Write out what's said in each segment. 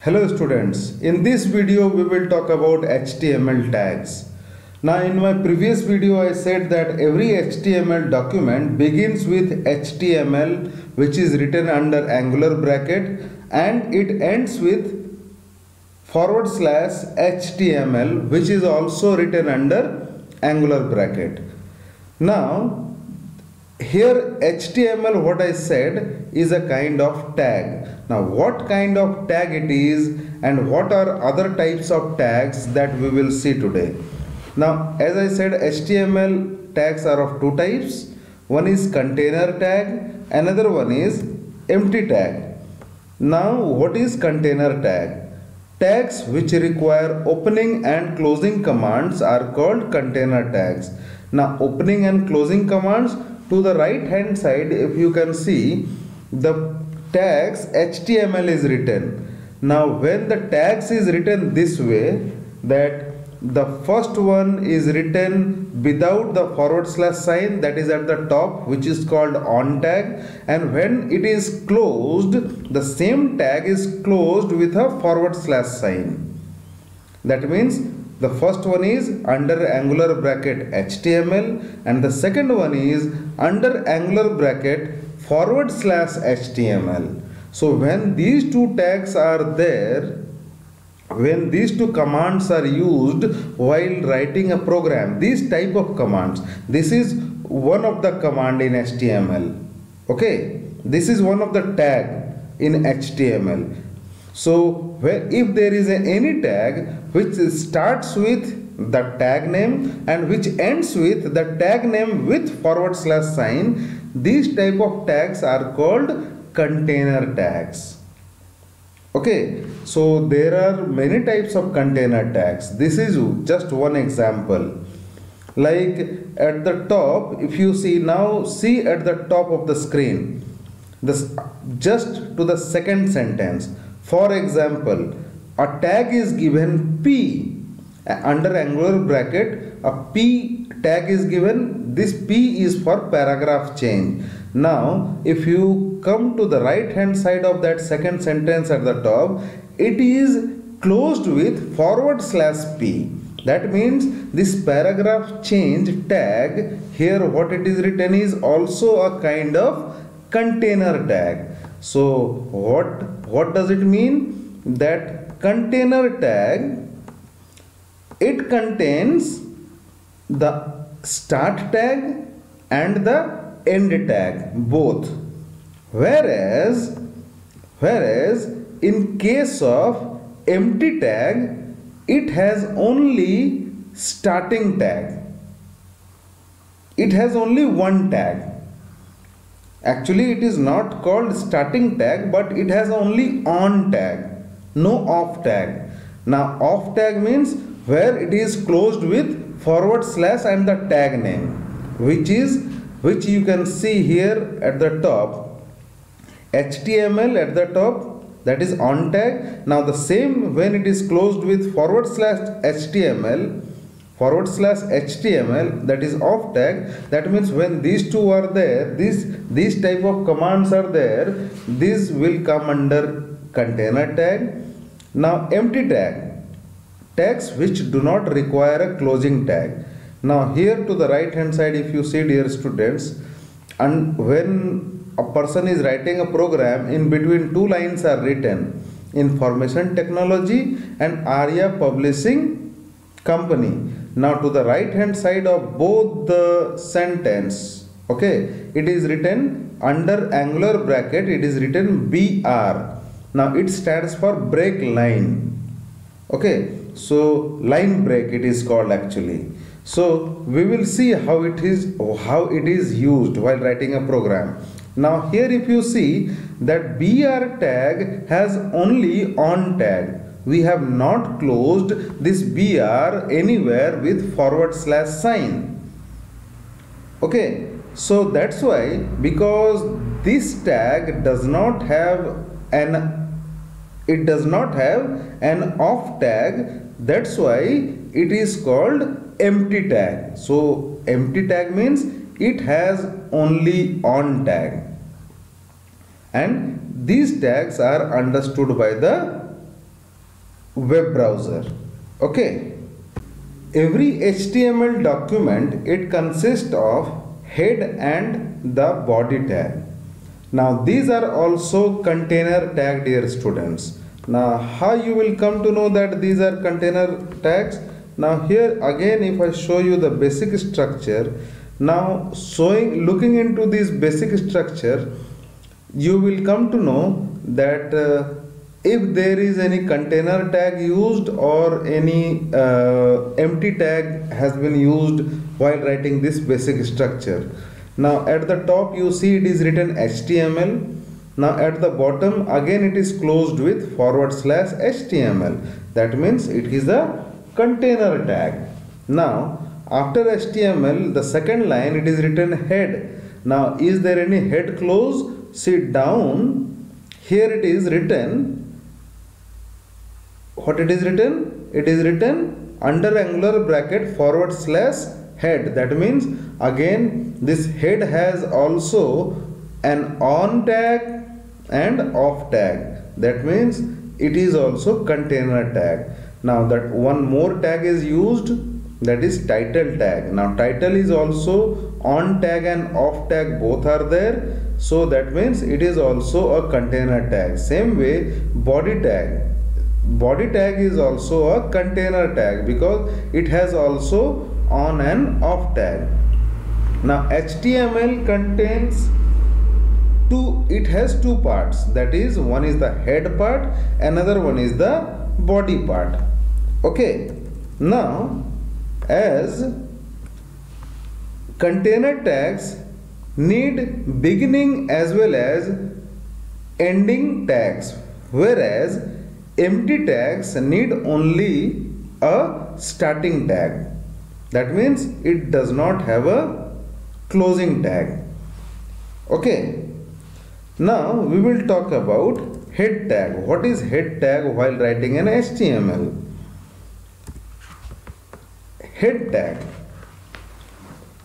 Hello students, in this video we will talk about HTML tags. Now in my previous video I said that every HTML document begins with HTML which is written under angular bracket and it ends with /HTML which is also written under angular bracket. Now here HTML, what I said, is a kind of tag. Now what kind of tag it is and what are other types of tags that we will see today. Now as I said, HTML tags are of two types. One is container tag, another one is empty tag. Now what is container tag? Tags which require opening and closing commands are called container tags. Now opening and closing commands, to the right hand side if you can see the tags HTML is written. Now when the tags is written this way, that the first one is written without the /sign, that is at the top, which is called on tag, and when it is closed the same tag is closed with a /sign. That means the first one is under angular bracket HTML and the second one is under angular bracket /HTML. So when these two tags are there, when these two commands are used while writing a program, these type of commands, this is one of the command in HTML. Okay, this is one of the tag in HTML. So if there is any tag which starts with the tag name and which ends with the tag name with /sign, these type of tags are called container tags. Okay, so there are many types of container tags. This is just one example. Like at the top, if you see now, see at the top of the screen, this just to the second sentence. For example, a tag is given P under angular bracket, a P tag is given. This P is for paragraph change. Now if you come to the right hand side of that second sentence at the top, it is closed with /P. That means this paragraph change tag here, what it is written is also a kind of container tag. So what does it mean? That container tag, it contains the start tag and the end tag both, whereas in case of empty tag, it has only starting tag. It has only one tag. Actually it is not called starting tag, but it has only on tag, no off tag. Now off tag means where it is closed with / and the tag name, which you can see here at the top, HTML at the top, that is on tag. Now the same when it is closed with /HTML, that is off tag. That means when these two are there, these type of commands are there, this will come under container tag. Now empty tag, tags which do not require a closing tag. Now here to the right hand side if you see, dear students, and when a person is writing a program, in between two lines are written Information Technology and Arya Publishing Company. Now to the right hand side of both the sentence, okay, it is written under angular bracket, it is written BR. Now it stands for break line. Okay, so line break it is called actually. So we will see how it is used while writing a program. Now here if you see that BR tag has only on tag, we have not closed this BR anywhere with /sign. Okay, so that's why, because this tag does not have an off tag, that's why it is called empty tag. So empty tag means it has only on tag, and these tags are understood by the web browser. Okay. Every HTML document, it consists of head and the body tag. Now these are also container tag, dear students. Now how you will come to know that these are container tags? Now here again, if I show you the basic structure, now looking into this basic structure, you will come to know that if there is any container tag used or any empty tag has been used while writing this basic structure. Now at the top you see it is written HTML. Now at the bottom again it is closed with /HTML. That means it is a container tag. Now after HTML, the second line, it is written head. Now is there any head clause? See down, here it is written, what it is written? It is written under angular bracket /head. That means again this head has also an on tag and off tag. That means it is also container tag. Now that one more tag is used, that is title tag. Now title is also on tag and off tag, both are there. So that means it is also a container tag. Same way body tag. Body tag is also a container tag because it has also on and off tag. Now HTML contains it has two parts. That is, one is the head part, another one is the body part. Okay. Now as container tags need beginning as well as ending tags, whereas empty tags need only a starting tag. That means it does not have a closing tag. Okay. Now we will talk about head tag. What is head tag while writing an HTML? Head tag,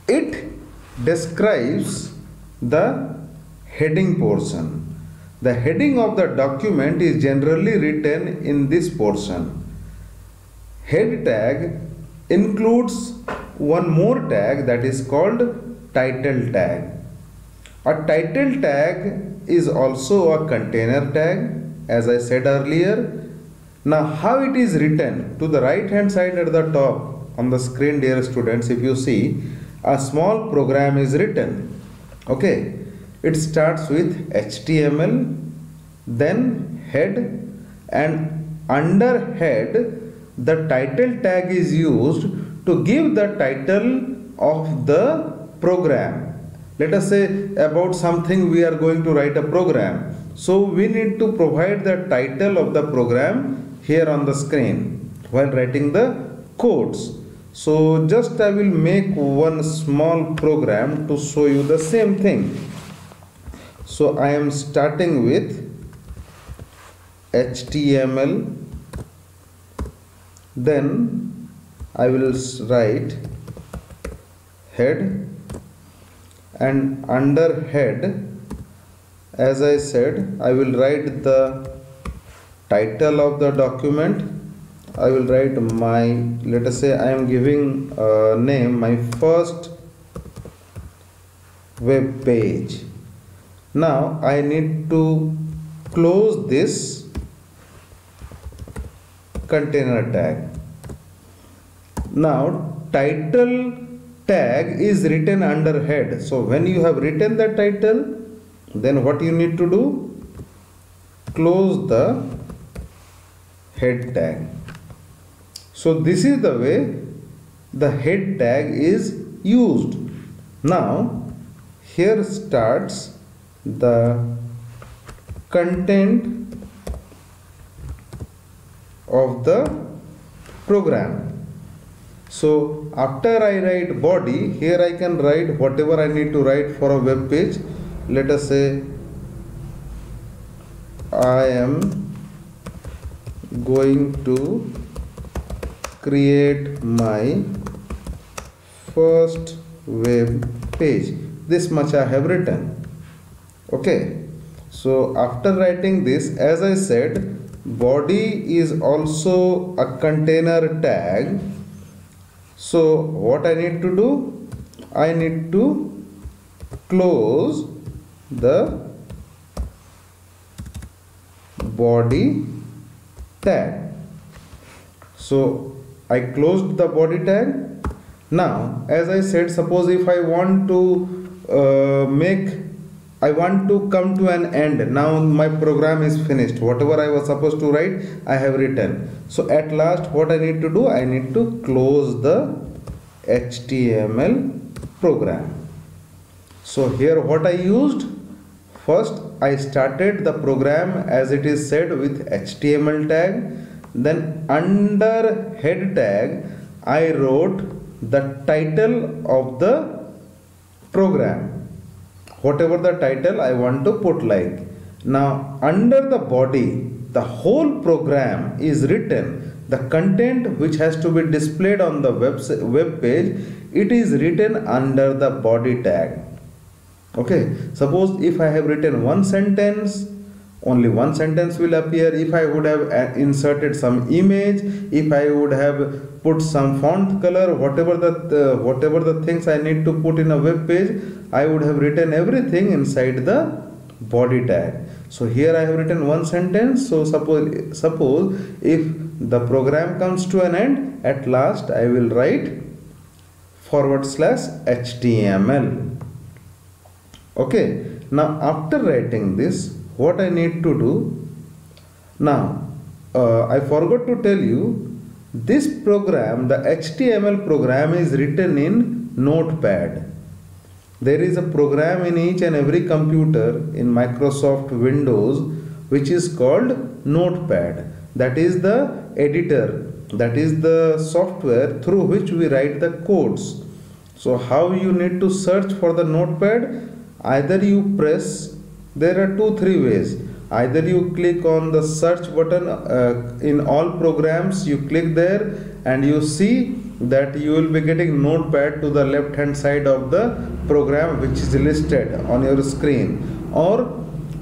it describes the heading portion. The heading of the document is generally written in this portion. Head tag includes one more tag, that is called title tag. A title tag is also a container tag, as I said earlier. Now how it is written? To the right hand side at the top on the screen, dear students, if you see, a small program is written. Okay, it starts with HTML, then head, and under head the title tag is used to give the title of the program. Let us say about something we are going to write a program, so we need to provide the title of the program here on the screen while writing the codes. So just I will make one small program to show you the same thing. So I am starting with HTML, then I will write head, and under head, as I said, I will write the title of the document. I will write let us say I am giving a name, my first web page. Now I need to close this container tag. Now title tag is written under head. So when you have written the title, then what you need to do? Close the head tag. So this is the way the head tag is used. Now here starts the content of the program. So after I write body, here I can write whatever I need to write for a web page. Let us say I am going to create my first web page. This much I have written. Okay. So after writing this, as I said, body is also a container tag. So what I need to do? I need to close the body tag. So I closed the body tag. Now, as I said, suppose if I want to I want to come to an end. Now my program is finished. Whatever I was supposed to write, I have written. So at last, what I need to do? I need to close the HTML program. So here what I used? First, I started the program as it is said with HTML tag. Then under head tag, I wrote the title of the program, whatever the title I want to put like. Now under the body, the whole program is written. The content which has to be displayed on the web page, it is written under the body tag. Okay, suppose if I have written one sentence, only one sentence will appear. If I would have inserted some image, if I would have put some font color, whatever the things I need to put in a web page, I would have written everything inside the body tag. So here I have written one sentence. So suppose if the program comes to an end, at last I will write /HTML. Okay, now after writing this, what I need to do? Now I forgot to tell you, this program, the HTML program, is written in Notepad. There is a program in each and every computer in Microsoft Windows which is called Notepad. That is the editor, that is the software through which we write the codes. So how you need to search for the Notepad? Either you press, there are 2-3 ways. Either you click on the search button in all programs, you click there and you see that you will be getting Notepad to the left hand side of the program which is listed on your screen, or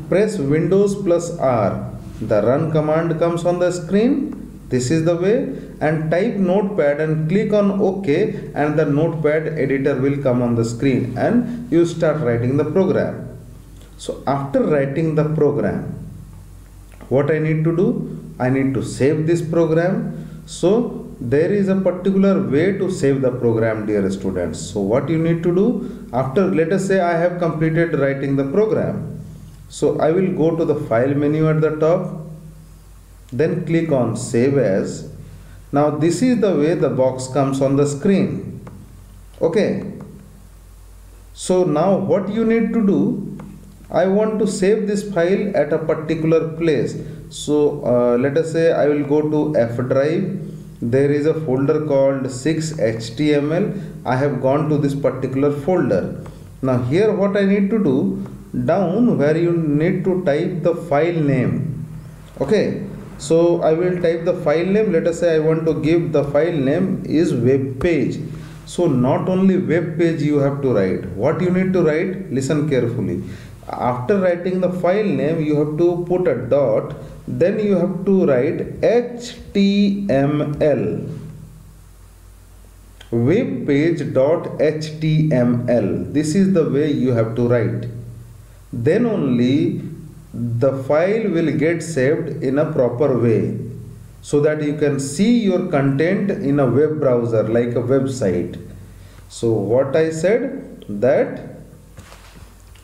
press Windows +R, the run command comes on the screen. This is the way, and type Notepad and click on OK, and the Notepad editor will come on the screen and you start writing the program. So after writing the program, what I need to do? I need to save this program. So there is a particular way to save the program, dear students. So what you need to do? After, let us say I have completed writing the program. So I will go to the file menu at the top, then click on save as. Now this is the way the box comes on the screen. Okay. So now what you need to do? I want to save this file at a particular place. So let us say I will go to F drive. There is a folder called 6HTML. I have gone to this particular folder. Now here what I need to do? Down where you need to type the file name. Okay. So I will type the file name. Let us say I want to give the file name is web page. So not only web page you have to write. What you need to write? Listen carefully. After writing the file name, you have to put a dot, then you have to write HTML, webpage.html. This is the way you have to write. Then only the file will get saved in a proper way, so that you can see your content in a web browser like a website. So what I said, that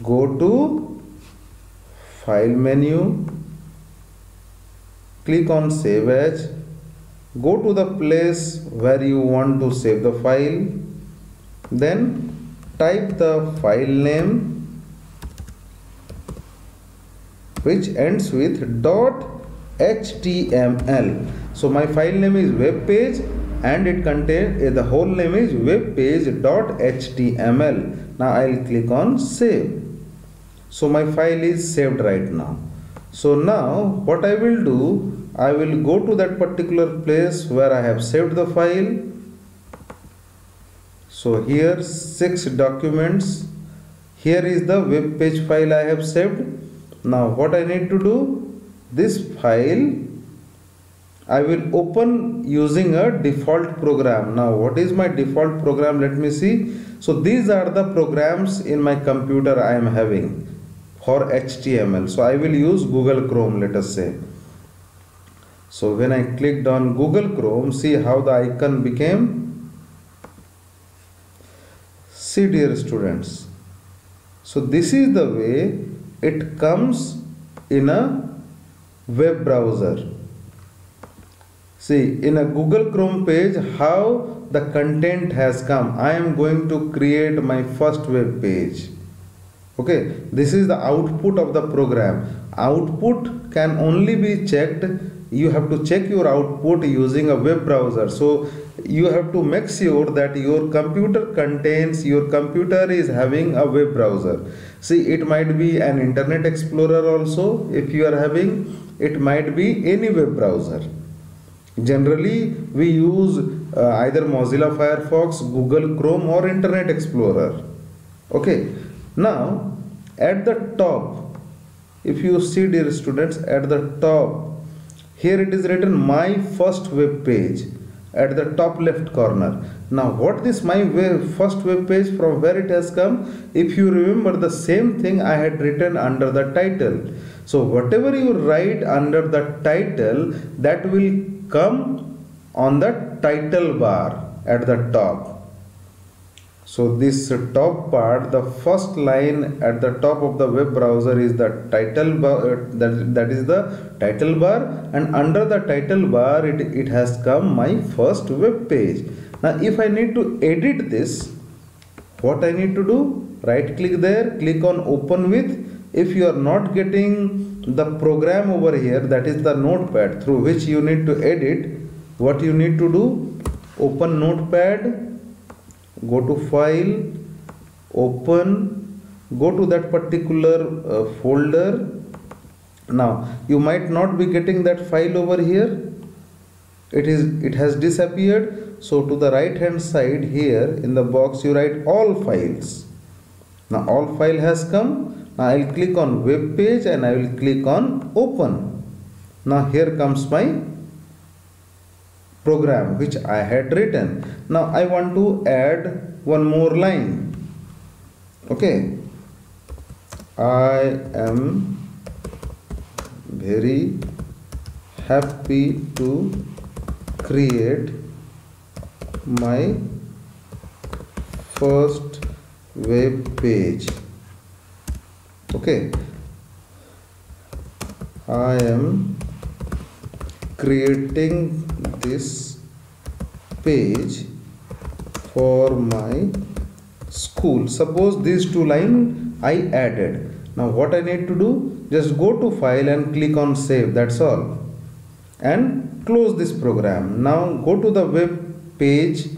go to file menu, click on save as, go to the place where you want to save the file, then type the file name which ends with .html. So my file name is web page and it contains the whole name is webpage.html. Now I'll click on save. So my file is saved right now. So now what I will do, I will go to that particular place where I have saved the file. So here 6 documents. Here is the web page file I have saved. Now what I need to do, this file I will open using a default program. Now what is my default program? Let me see. So these are the programs in my computer I am having for HTML. So I will use Google Chrome, let us say. So when I clicked on Google Chrome, see how the icon became. See dear students. So this is the way it comes in a web browser. See, in a Google Chrome page, how the content has come. I am going to create my first web page. Okay, this is the output of the program. Output can only be checked. You have to check your output using a web browser. So you have to make sure that your computer is having a web browser. See, it might be an Internet Explorer also. If you are having, it might be any web browser. Generally, we use either Mozilla Firefox, Google Chrome or Internet Explorer. Okay. Now, at the top, if you see dear students, at the top, here it is written my first web page at the top left corner. Now, what this first web page, from where it has come? If you remember, the same thing I had written under the title. So, whatever you write under the title, that will come on the title bar at the top. So this top part, the first line at the top of the web browser is the title bar, that is the title bar, and under the title bar it has come my first web page. Now if I need to edit this, what I need to do? Right click there, click on open with. If you are not getting the program over here, that is the notepad through which you need to edit, what you need to do? Open notepad, go to file, open, go to that particular folder. Now you might not be getting that file over here. It has disappeared. So to the right hand side here in the box you write all files. Now all file has come. Now I will click on web page and I will click on open. Now here comes my program which I had written. Now I want to add one more line. Okay. I am very happy to create my first web page. Okay, I am creating this page for my school. Suppose these two lines I added. Now what I need to do? Just go to file and click on save. That's all. And close this program. Now go to the web page.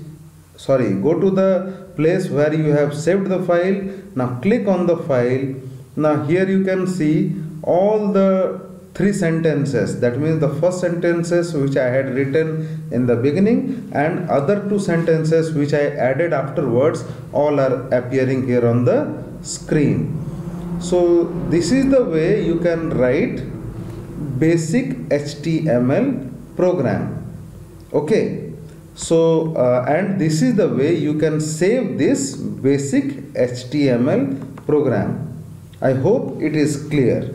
Go to the place where you have saved the file. Now click on the file. Now here you can see all the three sentences. That means the first sentences which I had written in the beginning and other two sentences which I added afterwards, all are appearing here on the screen. So this is the way you can write basic HTML program. Okay. So and this is the way you can save this basic HTML program. I hope it is clear.